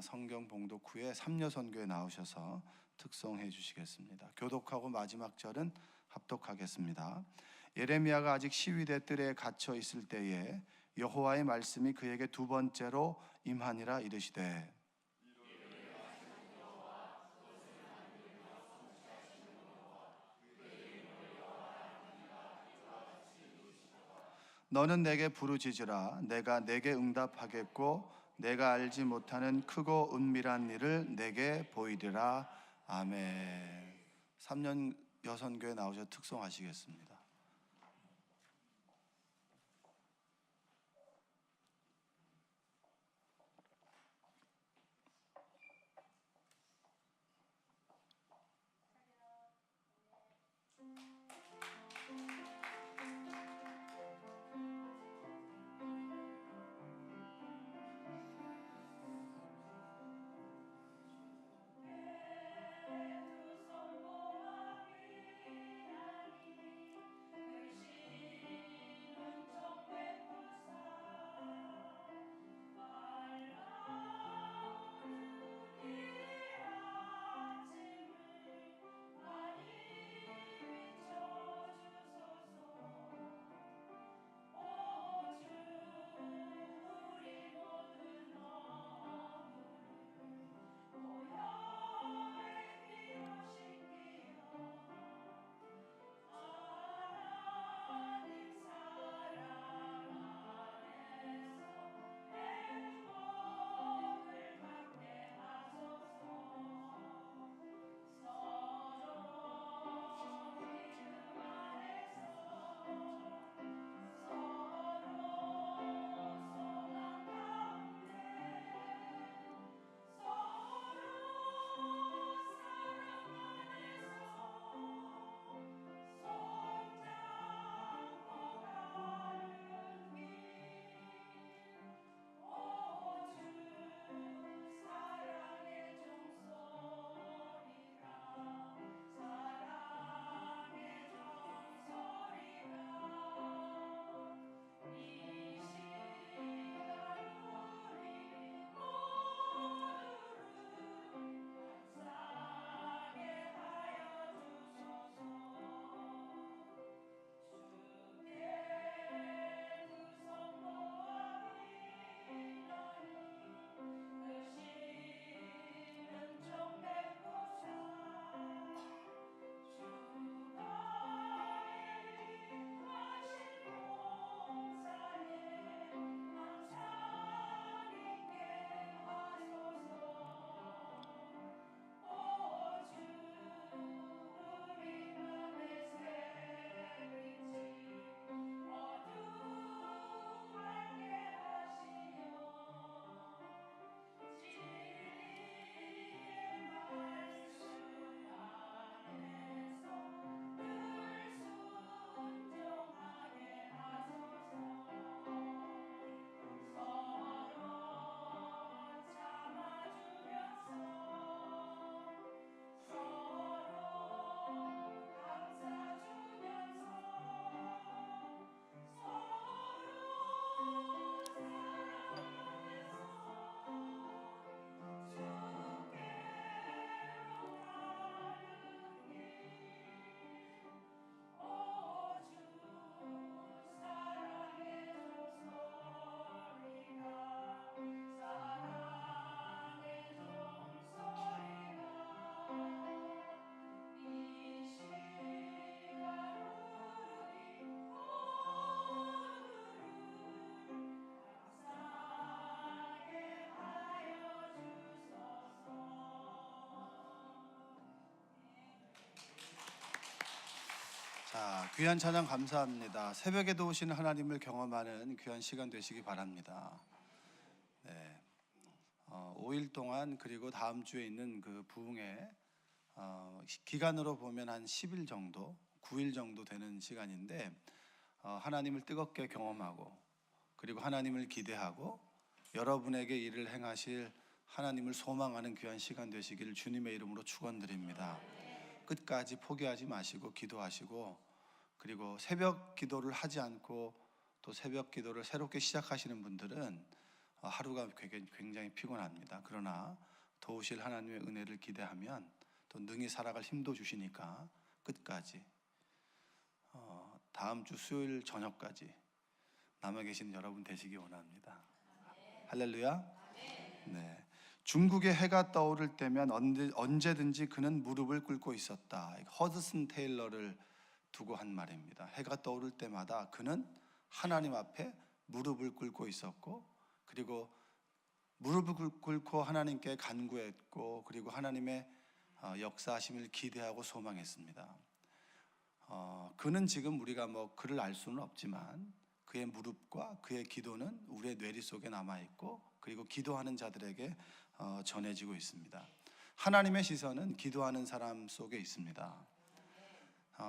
성경 봉독 후에 삼려선교에 나오셔서 특송해 주시겠습니다. 교독하고 마지막 절은 합독하겠습니다. 예레미야가 아직 시위대 뜰에 갇혀 있을 때에 여호와의 말씀이 그에게 두 번째로 임하니라 이르시되 너는 내게 부르짖으라. 내가 내게 응답하겠고 내가 알지 못하는 크고 은밀한 일을 내게 보이리라. 아멘. 3년 여선교에 나오셔서 특송하시겠습니다. 자, 귀한 찬양 감사합니다. 새벽에도 오시는 하나님을 경험하는 귀한 시간 되시기 바랍니다. 네, 5일 동안 그리고 다음 주에 있는 그 부흥회 기간으로 보면 한 10일 정도, 9일 정도 되는 시간인데 하나님을 뜨겁게 경험하고 그리고 하나님을 기대하고 여러분에게 일을 행하실 하나님을 소망하는 귀한 시간 되시기를 주님의 이름으로 축원드립니다. 끝까지 포기하지 마시고 기도하시고 그리고 새벽 기도를 하지 않고 또 새벽 기도를 새롭게 시작하시는 분들은 하루가 굉장히 피곤합니다. 그러나 도우실 하나님의 은혜를 기대하면 또 능히 살아갈 힘도 주시니까 끝까지 다음 주 수요일 저녁까지 남아 계신 여러분 되시기 원합니다. 할렐루야. 네. 중국의 해가 떠오를 때면 언제든지 그는 무릎을 꿇고 있었다. 허드슨 테일러를 두고 한 말입니다. 해가 떠오를 때마다 그는 하나님 앞에 무릎을 꿇고 있었고, 그리고 무릎을 꿇고 하나님께 간구했고, 그리고 하나님의 역사하심을 기대하고 소망했습니다. 그는 지금 우리가 그를 알 수는 없지만 그의 무릎과 그의 기도는 우리의 뇌리 속에 남아있고, 그리고 기도하는 자들에게 전해지고 있습니다. 하나님의 시선은 기도하는 사람 속에 있습니다.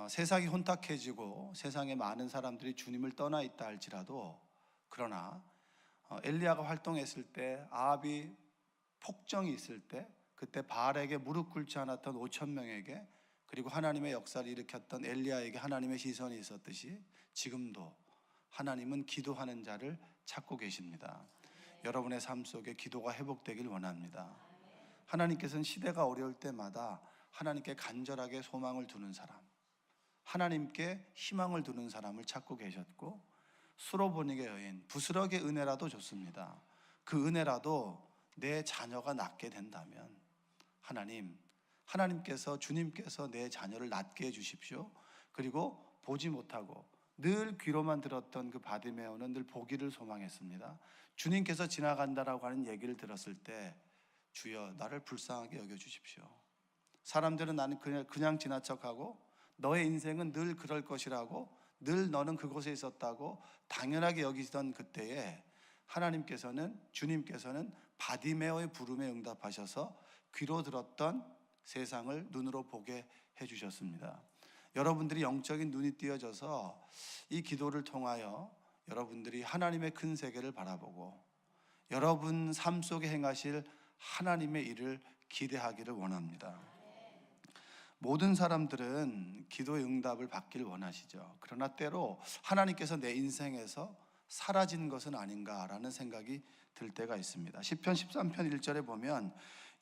세상이 혼탁해지고 세상에 많은 사람들이 주님을 떠나 있다 할지라도, 그러나 엘리야가 활동했을 때, 아합이 폭정이 있을 때, 그때 바알에게 무릎 꿇지 않았던 5천 명에게, 그리고 하나님의 역사를 일으켰던 엘리야에게 하나님의 시선이 있었듯이 지금도 하나님은 기도하는 자를 찾고 계십니다. 여러분의 삶 속에 기도가 회복되길 원합니다. 하나님께서는 시대가 어려울 때마다 하나님께 간절하게 소망을 두는 사람, 하나님께 희망을 두는 사람을 찾고 계셨고, 수로보닉의 여인, 부스럭의 은혜라도 좋습니다. 그 은혜라도 내 자녀가 낳게 된다면 하나님께서, 주님께서 내 자녀를 낳게 해주십시오. 그리고 보지 못하고 늘 귀로만 들었던 그 바디메오는 늘 보기를 소망했습니다. 주님께서 지나간다라고 하는 얘기를 들었을 때, 주여 나를 불쌍하게 여겨주십시오. 사람들은 나는 그냥 지나쳐가고 너의 인생은 늘 그럴 것이라고, 늘 너는 그곳에 있었다고 당연하게 여기던 그때에 주님께서는 바디메오의 부름에 응답하셔서 귀로 들었던 세상을 눈으로 보게 해주셨습니다. 여러분들이 영적인 눈이 띄어져서 이 기도를 통하여 여러분들이 하나님의 큰 세계를 바라보고 여러분 삶 속에 행하실 하나님의 일을 기대하기를 원합니다. 모든 사람들은 기도의 응답을 받길 원하시죠. 그러나 때로 하나님께서 내 인생에서 사라진 것은 아닌가라는 생각이 들 때가 있습니다. 시편 13편 1절에 보면,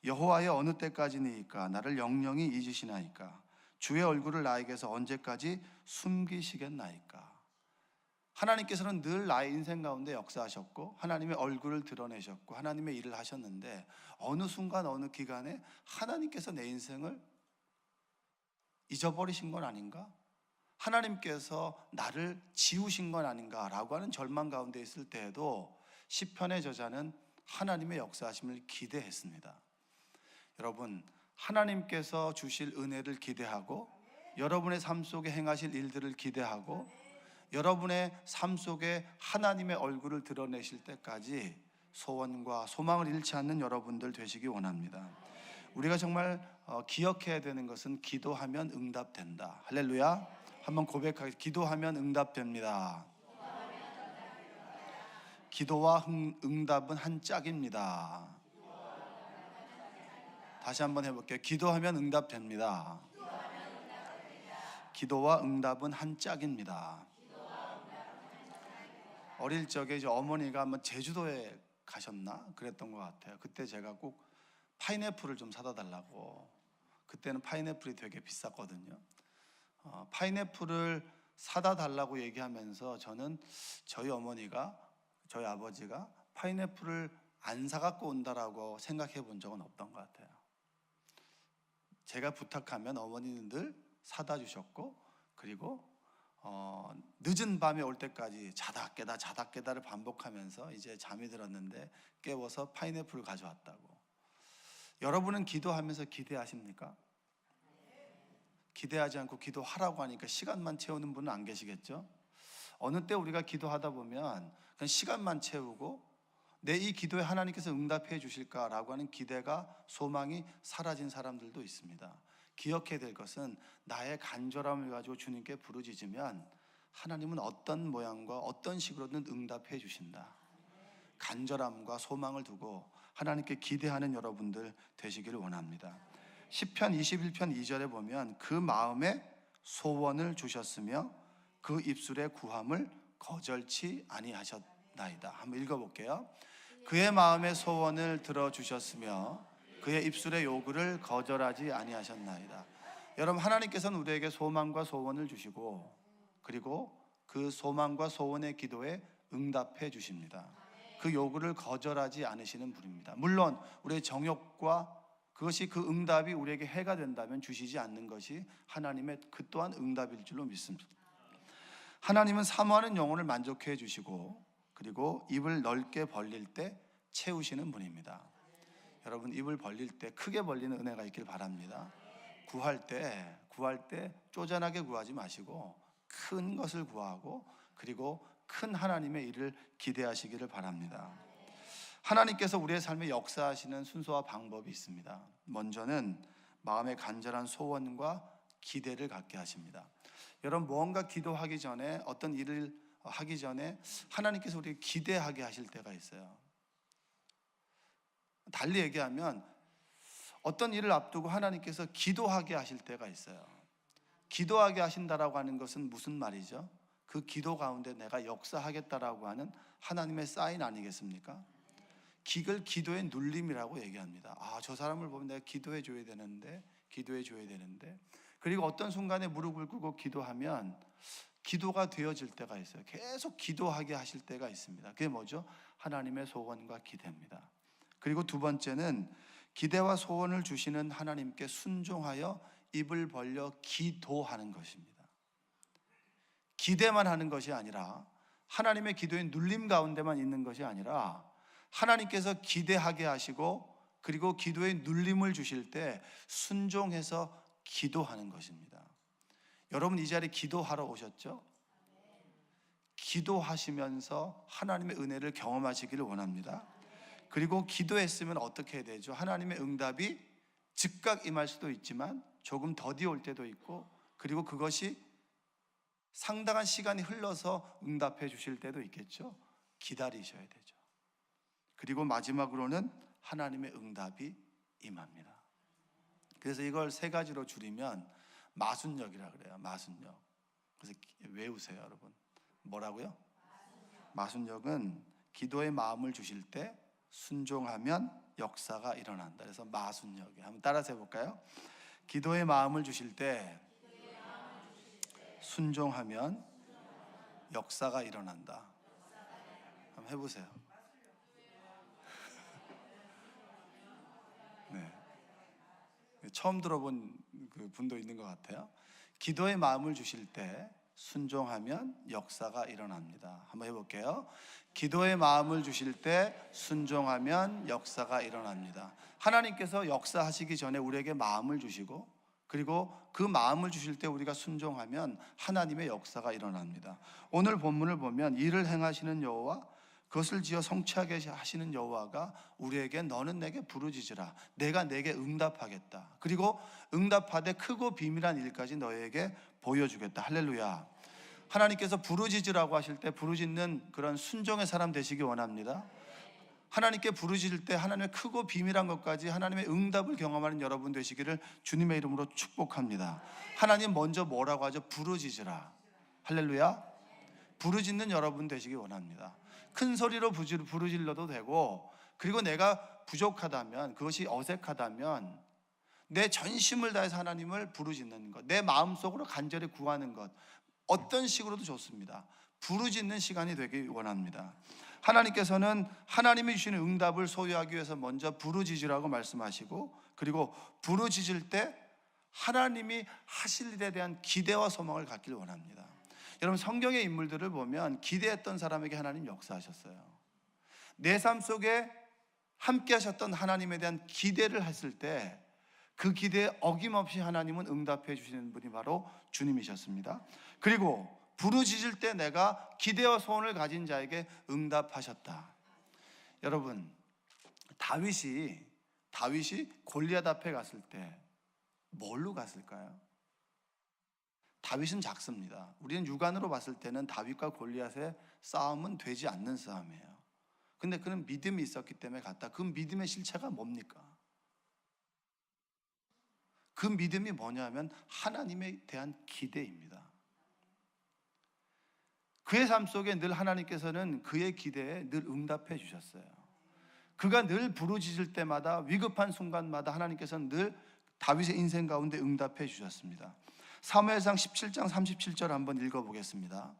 여호와여 어느 때까지니이까 나를 영영히 잊으시나이까, 주의 얼굴을 나에게서 언제까지 숨기시겠나이까. 하나님께서는 늘 나의 인생 가운데 역사하셨고 하나님의 얼굴을 드러내셨고 하나님의 일을 하셨는데, 어느 순간 어느 기간에 하나님께서 내 인생을 잊어버리신 건 아닌가? 하나님께서 나를 지우신 건 아닌가라고 하는 절망 가운데 있을 때에도 시편의 저자는 하나님의 역사하심을 기대했습니다. 여러분, 하나님께서 주실 은혜를 기대하고 여러분의 삶 속에 행하실 일들을 기대하고 여러분의 삶 속에 하나님의 얼굴을 드러내실 때까지 소원과 소망을 잃지 않는 여러분들 되시기 원합니다. 우리가 정말 기억해야 되는 것은 기도하면 응답된다. 할렐루야. 한번 고백하겠습니다. 기도하면 응답됩니다. 기도와 응답은 한 짝입니다. 다시 한번 해볼게요. 기도하면 응답됩니다. 기도와 응답은 한 짝입니다. 어릴 적에 이제 어머니가 한번 제주도에 가셨나 그랬던 것 같아요. 그때 제가 꼭 파인애플을 좀 사다 달라고. 그때는 파인애플이 되게 비쌌거든요. 파인애플을 사다 달라고 얘기하면서 저는 저희 아버지가 파인애플을 안 사갖고 온다라고 생각해 본 적은 없던 것 같아요. 제가 부탁하면 어머니는 늘 사다 주셨고, 그리고 늦은 밤에 올 때까지 자다 깨다를 반복하면서 이제 잠이 들었는데 깨워서 파인애플을 가져왔다고. 여러분은 기도하면서 기대하십니까? 기대하지 않고 기도하라고 하니까 시간만 채우는 분은 안 계시겠죠? 어느 때 우리가 기도하다 보면 그냥 시간만 채우고 내 이 기도에 하나님께서 응답해 주실까라고 하는 기대가, 소망이 사라진 사람들도 있습니다. 기억해야 될 것은 나의 간절함을 가지고 주님께 부르짖으면 하나님은 어떤 모양과 어떤 식으로든 응답해 주신다. 간절함과 소망을 두고 하나님께 기대하는 여러분들 되시기를 원합니다. 시편 21편 2절에 보면, 그 마음에 소원을 주셨으며 그 입술의 구함을 거절치 아니하셨나이다. 한번 읽어볼게요. 그의 마음의 소원을 들어주셨으며 그의 입술의 요구를 거절하지 아니하셨나이다. 여러분, 하나님께서는 우리에게 소망과 소원을 주시고 그리고 그 소망과 소원의 기도에 응답해 주십니다. 그 요구를 거절하지 않으시는 분입니다. 물론 우리의 정욕과 그것이 그 응답이 우리에게 해가 된다면 주시지 않는 것이 하나님의 그 또한 응답일 줄로 믿습니다. 하나님은 사모하는 영혼을 만족해 주시고 그리고 입을 넓게 벌릴 때 채우시는 분입니다. 여러분, 입을 벌릴 때 크게 벌리는 은혜가 있길 바랍니다. 구할 때 쪼잔하게 구하지 마시고 큰 것을 구하고 그리고 큰 하나님의 일을 기대하시기를 바랍니다. 하나님께서 우리의 삶에 역사하시는 순서와 방법이 있습니다. 먼저는 마음의 간절한 소원과 기대를 갖게 하십니다. 여러분, 무언가 기도하기 전에 어떤 일을 하기 전에 하나님께서 우리에게 기대하게 하실 때가 있어요. 달리 얘기하면 어떤 일을 앞두고 하나님께서 기도하게 하실 때가 있어요. 기도하게 하신다라고 하는 것은 무슨 말이죠? 그 기도 가운데 내가 역사하겠다라고 하는 하나님의 사인 아니겠습니까? 그걸 기도의 눌림이라고 얘기합니다. 저 사람을 보면 내가 기도해 줘야 되는데 그리고 어떤 순간에 무릎을 꿇고 기도하면 기도가 되어질 때가 있어요. 계속 기도하게 하실 때가 있습니다. 그게 뭐죠? 하나님의 소원과 기대입니다. 그리고 두 번째는 기대와 소원을 주시는 하나님께 순종하여 입을 벌려 기도하는 것입니다. 기대만 하는 것이 아니라 하나님의 기도의 눌림 가운데만 있는 것이 아니라 하나님께서 기대하게 하시고 그리고 기도의 눌림을 주실 때 순종해서 기도하는 것입니다. 여러분, 이 자리에 기도하러 오셨죠? 기도하시면서 하나님의 은혜를 경험하시기를 원합니다. 그리고 기도했으면 어떻게 해야 되죠? 하나님의 응답이 즉각 임할 수도 있지만 조금 더디 올 때도 있고 그리고 그것이 상당한 시간이 흘러서 응답해 주실 때도 있겠죠. 기다리셔야 되죠. 그리고 마지막으로는 하나님의 응답이 임합니다. 그래서 이걸 세 가지로 줄이면 마순역이라 그래요. 마순역. 그래서 외우세요, 여러분. 뭐라고요? 마순역은 기도의 마음을 주실 때 순종하면 역사가 일어난다. 그래서 마순역이. 한번 따라서 해볼까요? 기도의 마음을 주실 때 순종하면 역사가 일어난다. 한번 해보세요. 네. 처음 들어본 그 분도 있는 것 같아요. 기도의 마음을 주실 때 순종하면 역사가 일어납니다. 한번 해볼게요. 기도의 마음을 주실 때 순종하면 역사가 일어납니다. 하나님께서 역사하시기 전에 우리에게 마음을 주시고 그리고 그 마음을 주실 때 우리가 순종하면 하나님의 역사가 일어납니다. 오늘 본문을 보면 일을 행하시는 여호와 그것을 지어 성취하게 하시는 여호와가 우리에게 너는 내게 부르짖으라 내가 내게 응답하겠다. 그리고 응답하되 크고 비밀한 일까지 너에게 보여주겠다. 할렐루야. 하나님께서 부르짖으라고 하실 때 부르짖는 그런 순종의 사람 되시기 원합니다. 하나님께 부르짖을 때 하나님의 크고 비밀한 것까지 하나님의 응답을 경험하는 여러분 되시기를 주님의 이름으로 축복합니다. 하나님 먼저 뭐라고 하죠? 부르짖으라. 할렐루야. 부르짖는 여러분 되시기 원합니다. 큰 소리로 부르짖어도 되고 그리고 내가 부족하다면 그것이 어색하다면 내 전심을 다해서 하나님을 부르짖는 것, 내 마음속으로 간절히 구하는 것 어떤 식으로도 좋습니다. 부르짖는 시간이 되기 원합니다. 하나님께서는 하나님이 주시는 응답을 소유하기 위해서 먼저 부르짖으라고 말씀하시고 그리고 부르짖을 때 하나님이 하실 일에 대한 기대와 소망을 갖기를 원합니다. 여러분, 성경의 인물들을 보면 기대했던 사람에게 하나님 역사하셨어요. 내 삶 속에 함께 하셨던 하나님에 대한 기대를 했을 때 그 기대에 어김없이 하나님은 응답해 주시는 분이 바로 주님이셨습니다. 그리고 부르짖을 때 내가 기대와 소원을 가진 자에게 응답하셨다. 여러분, 다윗이 골리앗 앞에 갔을 때 뭘로 갔을까요? 다윗은 작습니다. 우리는 육안으로 봤을 때는 다윗과 골리앗의 싸움은 되지 않는 싸움이에요. 근데 그는 믿음이 있었기 때문에 갔다. 그 믿음의 실체가 뭡니까? 그 믿음이 뭐냐면 하나님에 대한 기대입니다. 그의 삶 속에 늘 하나님께서는 그의 기대에 늘 응답해 주셨어요. 그가 늘 부르짖을 때마다, 위급한 순간마다 하나님께서는 늘 다윗의 인생 가운데 응답해 주셨습니다. 사무엘상 17장 37절 한번 읽어보겠습니다.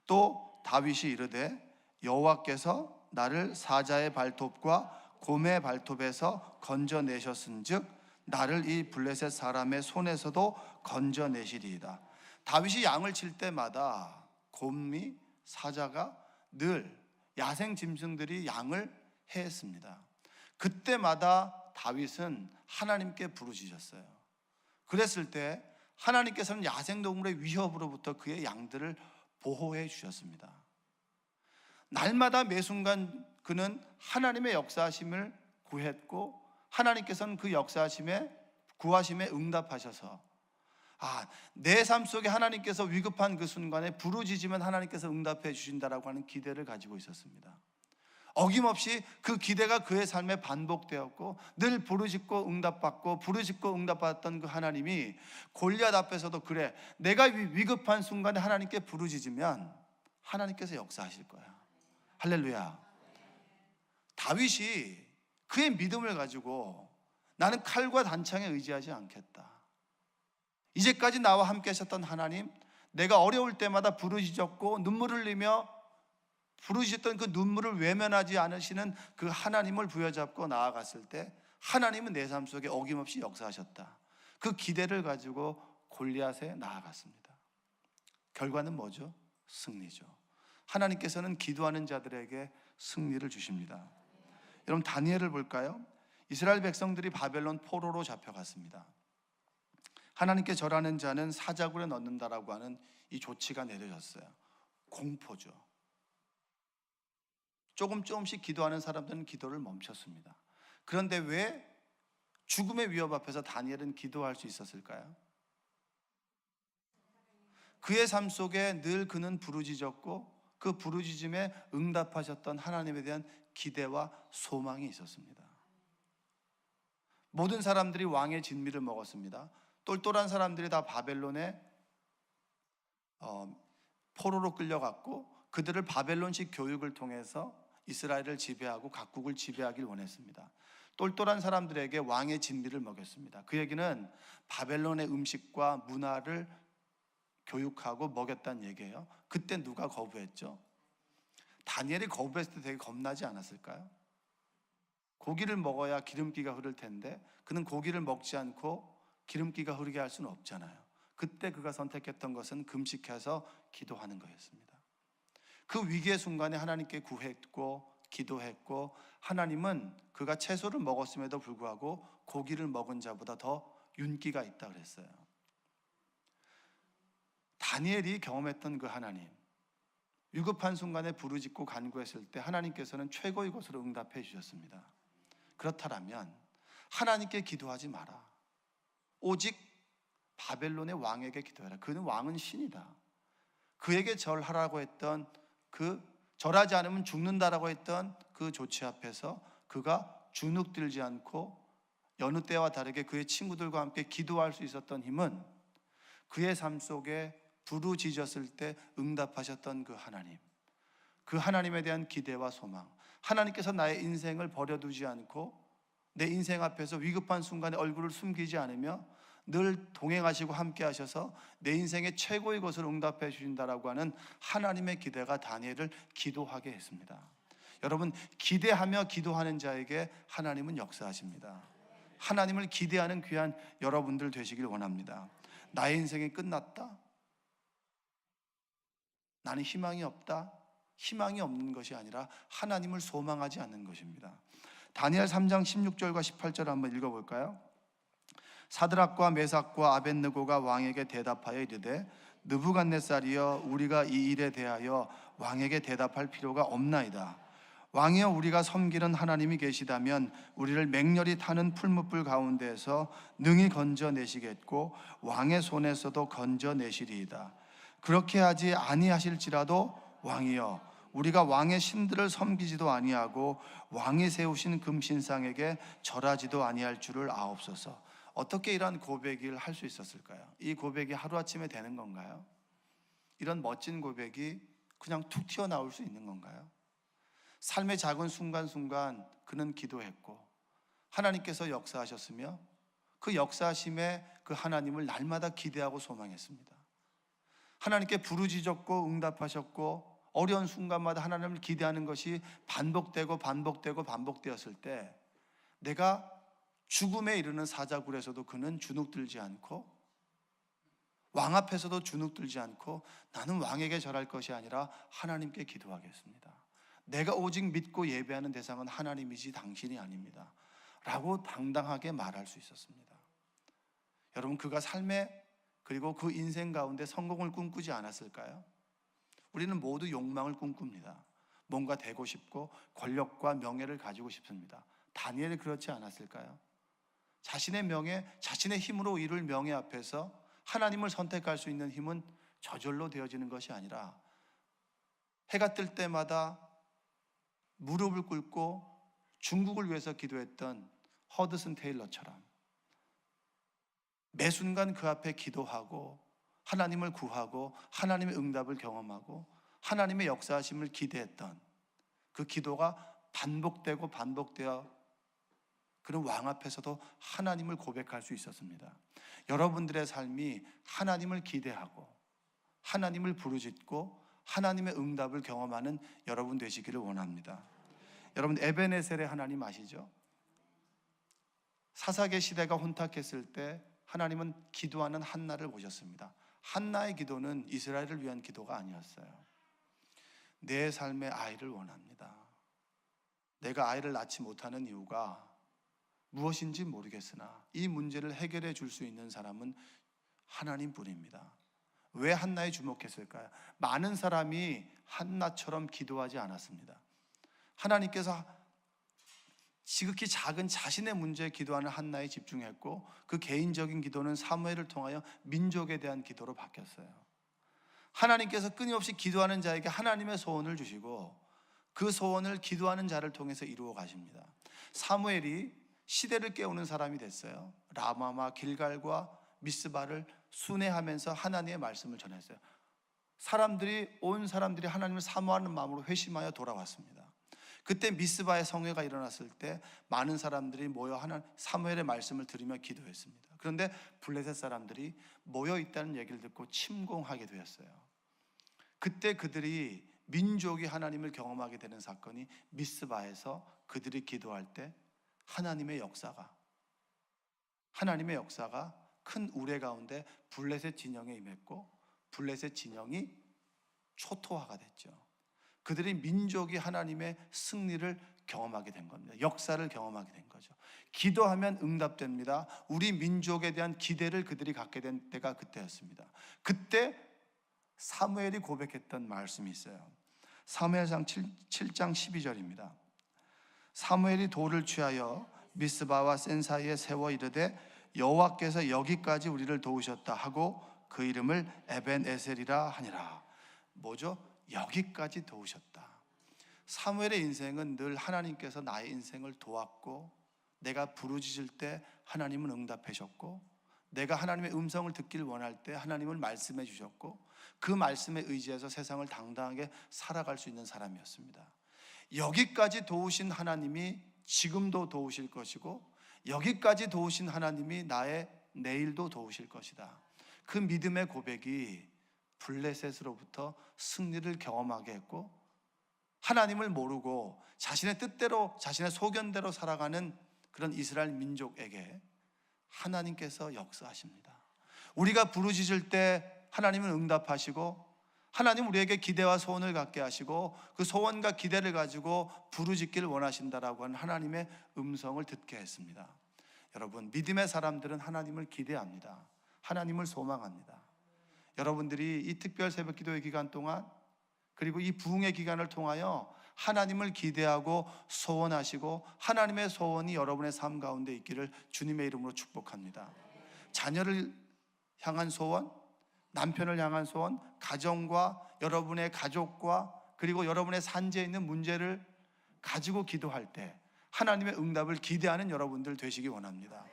또 다윗이 이르되 여호와께서 나를 사자의 발톱과 곰의 발톱에서 건져내셨은즉 나를 이 블레셋 사람의 손에서도 건져내시리이다. 다윗이 양을 칠 때마다 곰이, 사자가 늘 야생 짐승들이 양을 해했습니다. 그때마다 다윗은 하나님께 부르짖었어요. 그랬을 때 하나님께서는 야생동물의 위협으로부터 그의 양들을 보호해 주셨습니다. 날마다 매 순간 그는 하나님의 역사하심을 구했고, 하나님께서는 그 역사하심에, 구하심에 응답하셔서, 내 삶 속에 하나님께서 위급한 그 순간에 부르짖으면 하나님께서 응답해 주신다라고 하는 기대를 가지고 있었습니다. 어김없이 그 기대가 그의 삶에 반복되었고, 늘 부르짖고 응답받고 부르짖고 응답받았던 그 하나님이 골리앗 앞에서도, 그래, 내가 위급한 순간에 하나님께 부르짖으면 하나님께서 역사하실 거야. 할렐루야. 다윗이 그의 믿음을 가지고 나는 칼과 단창에 의지하지 않겠다. 이제까지 나와 함께 하셨던 하나님, 내가 어려울 때마다 부르짖었고 눈물을 흘리며 부르짖었던 그 눈물을 외면하지 않으시는 그 하나님을 부여잡고 나아갔을 때 하나님은 내 삶 속에 어김없이 역사하셨다. 그 기대를 가지고 골리앗에 나아갔습니다. 결과는 뭐죠? 승리죠. 하나님께서는 기도하는 자들에게 승리를 주십니다. 여러분, 다니엘을 볼까요? 이스라엘 백성들이 바벨론 포로로 잡혀갔습니다. 하나님께 절하는 자는 사자굴에 넣는다라고 하는 이 조치가 내려졌어요. 공포죠. 조금씩 기도하는 사람들은 기도를 멈췄습니다. 그런데 왜 죽음의 위협 앞에서 다니엘은 기도할 수 있었을까요? 그의 삶 속에 늘 그는 부르짖었고, 그 부르짖음에 응답하셨던 하나님에 대한 기대와 소망이 있었습니다. 모든 사람들이 왕의 진미를 먹었습니다. 똘똘한 사람들이 다 바벨론에 포로로 끌려갔고, 그들을 바벨론식 교육을 통해서 이스라엘을 지배하고 각국을 지배하길 원했습니다. 똘똘한 사람들에게 왕의 진미를 먹였습니다. 그 얘기는 바벨론의 음식과 문화를 교육하고 먹였다는 얘기예요. 그때 누가 거부했죠? 다니엘이 거부했을 때 되게 겁나지 않았을까요? 고기를 먹어야 기름기가 흐를 텐데 그는 고기를 먹지 않고 기름기가 흐르게 할 수는 없잖아요. 그때 그가 선택했던 것은 금식해서 기도하는 거였습니다. 그 위기의 순간에 하나님께 구했고 기도했고, 하나님은 그가 채소를 먹었음에도 불구하고 고기를 먹은 자보다 더 윤기가 있다 그랬어요. 다니엘이 경험했던 그 하나님, 위급한 순간에 부르짖고 간구했을 때 하나님께서는 최고의 것으로 응답해 주셨습니다. 그렇다면 하나님께 기도하지 마라. 오직 바벨론의 왕에게 기도해라. 그는 왕은 신이다. 그에게 절하라고 했던, 그 절하지 않으면 죽는다라고 했던 그 조치 앞에서 그가 주눅들지 않고 여느 때와 다르게 그의 친구들과 함께 기도할 수 있었던 힘은 그의 삶 속에 부르짖었을 때 응답하셨던 그 하나님, 그 하나님에 대한 기대와 소망, 하나님께서 나의 인생을 버려두지 않고 내 인생 앞에서 위급한 순간에 얼굴을 숨기지 않으며 늘 동행하시고 함께 하셔서 내 인생의 최고의 것을 응답해 주신다라고 하는 하나님의 기대가 다니엘을 기도하게 했습니다. 여러분, 기대하며 기도하는 자에게 하나님은 역사하십니다. 하나님을 기대하는 귀한 여러분들 되시길 원합니다. 나의 인생이 끝났다, 나는 희망이 없다, 희망이 없는 것이 아니라 하나님을 소망하지 않는 것입니다. 다니엘 3장 16절과 18절 한번 읽어볼까요? 사드락과 메삭과 아벳느고가 왕에게 대답하여 이르되 느부갓네살이여, 우리가 이 일에 대하여 왕에게 대답할 필요가 없나이다. 왕이여, 우리가 섬기는 하나님이 계시다면 우리를 맹렬히 타는 풀무불 가운데에서 능히 건져내시겠고 왕의 손에서도 건져내시리이다. 그렇게 하지 아니하실지라도 왕이여, 우리가 왕의 신들을 섬기지도 아니하고 왕이 세우신 금신상에게 절하지도 아니할 줄을 아옵소서. 어떻게 이런 고백을 할 수 있었을까요? 이 고백이 하루아침에 되는 건가요? 이런 멋진 고백이 그냥 툭 튀어나올 수 있는 건가요? 삶의 작은 순간순간 그는 기도했고 하나님께서 역사하셨으며 그 역사하심에 그 하나님을 날마다 기대하고 소망했습니다. 하나님께 부르짖었고 응답하셨고 어려운 순간마다 하나님을 기대하는 것이 반복되었을 때 내가 죽음에 이르는 사자굴에서도 그는 주눅들지 않고 왕 앞에서도 주눅들지 않고 나는 왕에게 절할 것이 아니라 하나님께 기도하겠습니다. 내가 오직 믿고 예배하는 대상은 하나님이지 당신이 아닙니다 라고 당당하게 말할 수 있었습니다. 여러분, 그가 삶에 그리고 그 인생 가운데 성공을 꿈꾸지 않았을까요? 우리는 모두 욕망을 꿈꿉니다. 뭔가 되고 싶고 권력과 명예를 가지고 싶습니다. 다니엘이 그렇지 않았을까요? 자신의 명예, 자신의 힘으로 이룰 명예 앞에서 하나님을 선택할 수 있는 힘은 저절로 되어지는 것이 아니라 해가 뜰 때마다 무릎을 꿇고 중국을 위해서 기도했던 허드슨 테일러처럼 매 순간 그 앞에 기도하고 하나님을 구하고 하나님의 응답을 경험하고 하나님의 역사하심을 기대했던 그 기도가 반복되어 그런 왕 앞에서도 하나님을 고백할 수 있었습니다. 여러분들의 삶이 하나님을 기대하고 하나님을 부르짖고 하나님의 응답을 경험하는 여러분 되시기를 원합니다. 여러분, 에베네셀의 하나님 아시죠? 사사계 시대가 혼탁했을 때 하나님은 기도하는 한나를 보셨습니다. 한나의 기도는 이스라엘을 위한 기도가 아니었어요. 내 삶의 아이를 원합니다. 내가 아이를 낳지 못하는 이유가 무엇인지 모르겠으나 이 문제를 해결해 줄 수 있는 사람은 하나님뿐입니다. 왜 한나에 주목했을까요? 많은 사람이 한나처럼 기도하지 않았습니다. 하나님께서 지극히 작은 자신의 문제에 기도하는 한나에 집중했고 그 개인적인 기도는 사무엘을 통하여 민족에 대한 기도로 바뀌었어요. 하나님께서 끊임없이 기도하는 자에게 하나님의 소원을 주시고 그 소원을 기도하는 자를 통해서 이루어 가십니다. 사무엘이 시대를 깨우는 사람이 됐어요. 라마와 길갈과 미스바를 순회하면서 하나님의 말씀을 전했어요. 온 사람들이 하나님을 사모하는 마음으로 회심하여 돌아왔습니다. 그때 미스바의 성회가 일어났을 때 많은 사람들이 모여 사무엘의 말씀을 들으며 기도했습니다. 그런데 블레셋 사람들이 모여 있다는 얘기를 듣고 침공하게 되었어요. 그때 그들이 민족이 하나님을 경험하게 되는 사건이 미스바에서 그들이 기도할 때 하나님의 역사가 큰 우레 가운데 블레셋 진영에 임했고 블레셋 진영이 초토화가 됐죠. 그들이 민족이 하나님의 승리를 경험하게 된 겁니다. 역사를 경험하게 된 거죠. 기도하면 응답됩니다. 우리 민족에 대한 기대를 그들이 갖게 된 때가 그때였습니다. 그때 사무엘이 고백했던 말씀이 있어요. 사무엘상 7장 12절입니다. 사무엘이 돌을 취하여 미스바와 센 사이에 세워 이르되 여호와께서 여기까지 우리를 도우셨다 하고 그 이름을 에벤에셀이라 하니라. 뭐죠? 여기까지 도우셨다. 사무엘의 인생은 늘 하나님께서 나의 인생을 도왔고 내가 부르짖을 때 하나님은 응답하셨고 내가 하나님의 음성을 듣길 원할 때 하나님은 말씀해 주셨고 그 말씀에 의지해서 세상을 당당하게 살아갈 수 있는 사람이었습니다. 여기까지 도우신 하나님이 지금도 도우실 것이고 여기까지 도우신 하나님이 나의 내일도 도우실 것이다. 그 믿음의 고백이 블레셋으로부터 승리를 경험하게 했고 하나님을 모르고 자신의 뜻대로 자신의 소견대로 살아가는 그런 이스라엘 민족에게 하나님께서 역사하십니다. 우리가 부르짖을 때 하나님은 응답하시고 하나님 우리에게 기대와 소원을 갖게 하시고 그 소원과 기대를 가지고 부르짖기를 원하신다라고 하는 하나님의 음성을 듣게 했습니다. 여러분, 믿음의 사람들은 하나님을 기대합니다. 하나님을 소망합니다. 여러분들이 이 특별 새벽 기도의 기간 동안 그리고 이 부흥의 기간을 통하여 하나님을 기대하고 소원하시고 하나님의 소원이 여러분의 삶 가운데 있기를 주님의 이름으로 축복합니다. 자녀를 향한 소원, 남편을 향한 소원, 가정과 여러분의 가족과 그리고 여러분의 산재에 있는 문제를 가지고 기도할 때 하나님의 응답을 기대하는 여러분들 되시기 원합니다.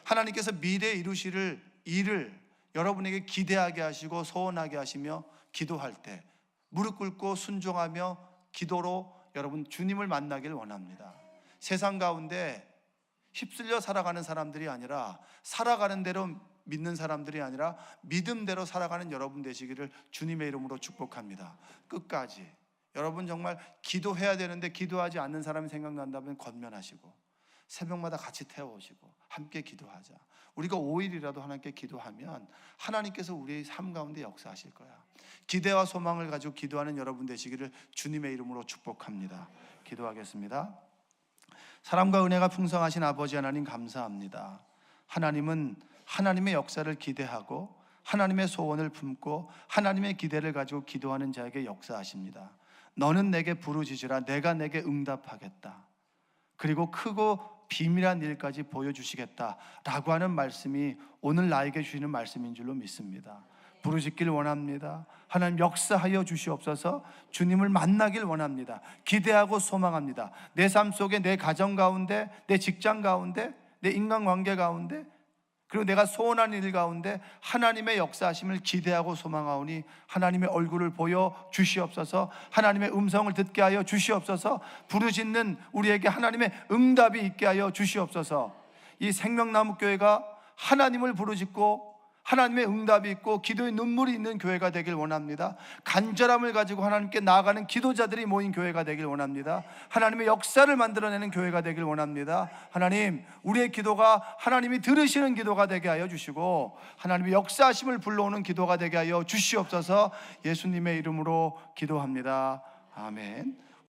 하나님께서 미래에 이루실 일을 여러분에게 기대하게 하시고 소원하게 하시며 기도할 때 무릎 꿇고 순종하며 기도로 여러분 주님을 만나길 원합니다. 세상 가운데 휩쓸려 살아가는 사람들이 아니라 살아가는 대로 믿는 사람들이 아니라 믿음대로 살아가는 여러분 되시기를 주님의 이름으로 축복합니다. 끝까지 여러분 정말 기도해야 되는데 기도하지 않는 사람이 생각난다면 권면하시고 새벽마다 같이 태워오시고 함께 기도하자. 우리가 5일이라도 하나님께 기도하면 하나님께서 우리의 삶 가운데 역사하실 거야. 기대와 소망을 가지고 기도하는 여러분 되시기를 주님의 이름으로 축복합니다. 기도하겠습니다. 사랑과 은혜가 풍성하신 아버지 하나님 감사합니다. 하나님은 하나님의 역사를 기대하고 하나님의 소원을 품고 하나님의 기대를 가지고 기도하는 자에게 역사하십니다. 너는 내게 부르짖으라 내가 내게 응답하겠다. 그리고 크고 비밀한 일까지 보여주시겠다라고 하는 말씀이 오늘 나에게 주시는 말씀인 줄로 믿습니다. 부르짖길 원합니다. 하나님 역사하여 주시옵소서. 주님을 만나길 원합니다. 기대하고 소망합니다. 내 삶 속에 내 가정 가운데 내 직장 가운데 내 인간관계 가운데 그리고 내가 소원하는 일 가운데 하나님의 역사하심을 기대하고 소망하오니 하나님의 얼굴을 보여 주시옵소서. 하나님의 음성을 듣게 하여 주시옵소서. 부르짖는 우리에게 하나님의 응답이 있게 하여 주시옵소서. 이 생명나무교회가 하나님을 부르짖고 하나님의 응답이 있고 기도의 눈물이 있는 교회가 되길 원합니다. 간절함을 가지고 하나님께 나아가는 기도자들이 모인 교회가 되길 원합니다. 하나님의 역사를 만들어내는 교회가 되길 원합니다. 하나님, 우리의 기도가 하나님이 들으시는 기도가 되게 하여 주시고 하나님의 역사하심을 불러오는 기도가 되게 하여 주시옵소서. 예수님의 이름으로 기도합니다. 아멘.